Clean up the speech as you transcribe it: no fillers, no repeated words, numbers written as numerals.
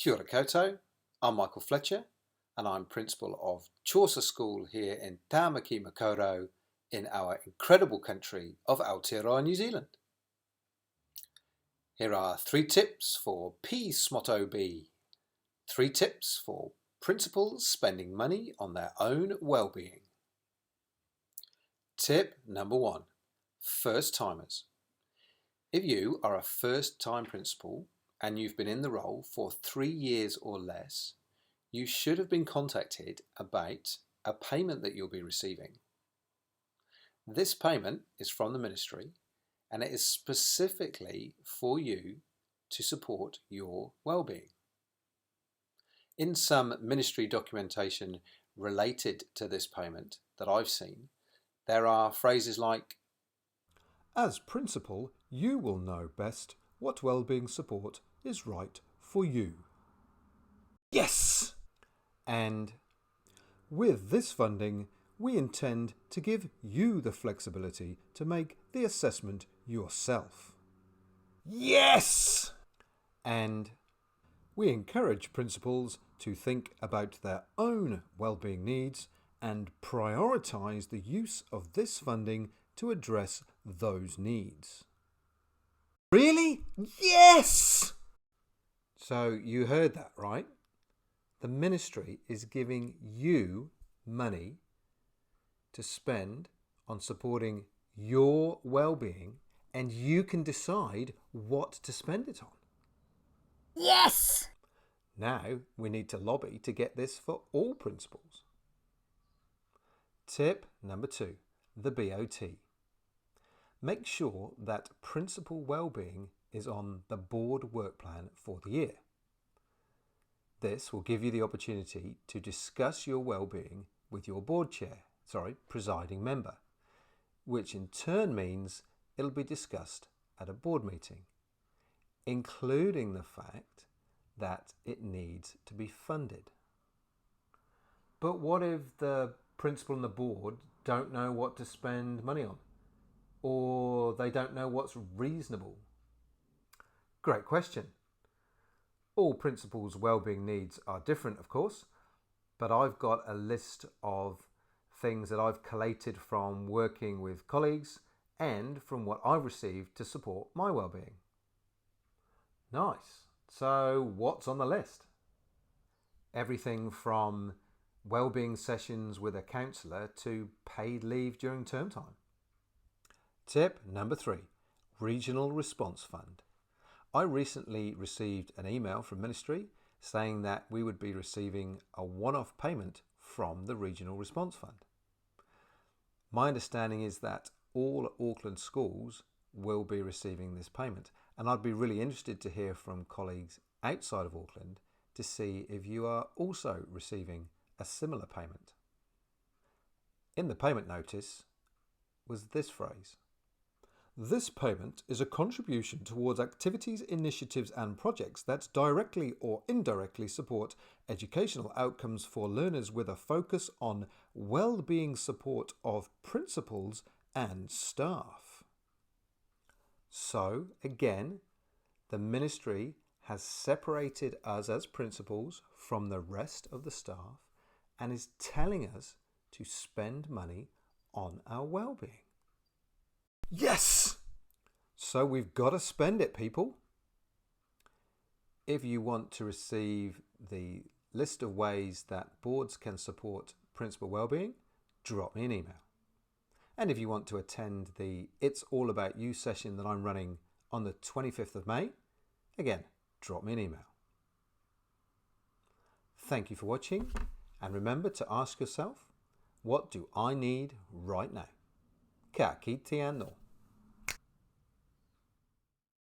Kia ora koutou, I'm Michael Fletcher and I'm Principal of Chaucer School here in Tāmaki Makaurau in our incredible country of Aotearoa, New Zealand. Here are 3 tips for P Smotto B. 3 tips for principals spending money on their own well-being. Tip number 1. First timers. If you are a first-time principal and you've been in the role for 3 years or less, you should have been contacted about a payment that you'll be receiving. This payment is from the ministry and it is specifically for you to support your well-being. In some ministry documentation related to this payment that I've seen, there are phrases like, "As principal, you will know best what well-being support is right for you." Yes! And with this funding, we intend to give you the flexibility to make the assessment yourself. Yes! And we encourage principals to think about their own well-being needs and prioritise the use of this funding to address those needs. Really? Yes! So you heard that, right? The ministry is giving you money to spend on supporting your well-being, and you can decide what to spend it on. Yes! Now we need to lobby to get this for all principals. Tip number 2, the BOT. Make sure that principal well-being is on the board work plan for the year. This will give you the opportunity to discuss your well-being with your presiding member, which in turn means it'll be discussed at a board meeting, including the fact that it needs to be funded. But what if the principal and the board don't know what to spend money on? Or they don't know what's reasonable? Great question. All principals' wellbeing needs are different, of course, but I've got a list of things that I've collated from working with colleagues and from what I've received to support my wellbeing. Nice. So what's on the list? Everything from wellbeing sessions with a counsellor to paid leave during term time. Tip number 3, Regional Response Fund. I recently received an email from Ministry saying that we would be receiving a one-off payment from the Regional Response Fund. My understanding is that all Auckland schools will be receiving this payment, and I'd be really interested to hear from colleagues outside of Auckland to see if you are also receiving a similar payment. In the payment notice was this phrase: "This payment is a contribution towards activities, initiatives and projects that directly or indirectly support educational outcomes for learners with a focus on well-being support of principals and staff." So again, the ministry has separated us as principals from the rest of the staff and is telling us to spend money on our well-being. Yes! So we've got to spend it, people. If you want to receive the list of ways that boards can support principal wellbeing, drop me an email. And if you want to attend the It's All About You session that I'm running on the 25th of May, again, drop me an email. Thank you for watching, and remember to ask yourself, what do I need right now? Ka kite anō.